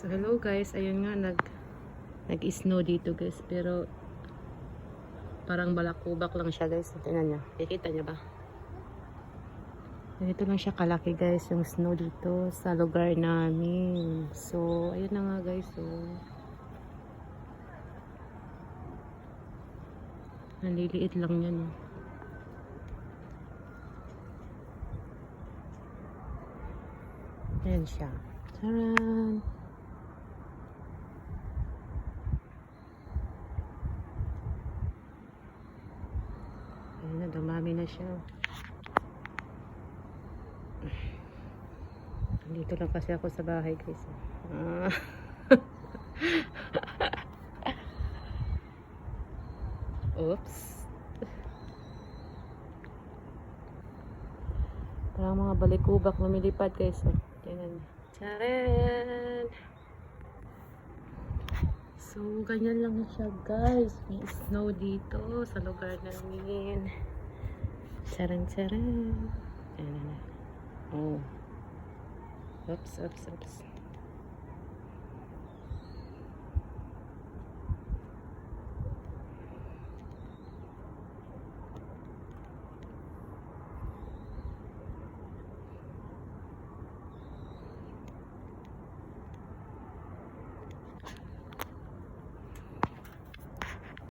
So hello guys, ayun nga nag-snow dito guys, pero parang balakubak lang siya guys. Tingnan niyo, nakikita niyo ba? Ganito lang siya kalaki guys yung snow dito sa lugar namin. So ayun na nga guys, so naliliit lang yan. Ayan siya. Taran! Ayan na, dumami na siya. Dito lang kasi ako sa bahay guys. Oops. Parang mga balikubak lumilipad guys. Tingnan. Charan! So, ganyan lang siya guys. May snow dito sa lugar namin. Charan, charan. Ayan na. Oh. Oops.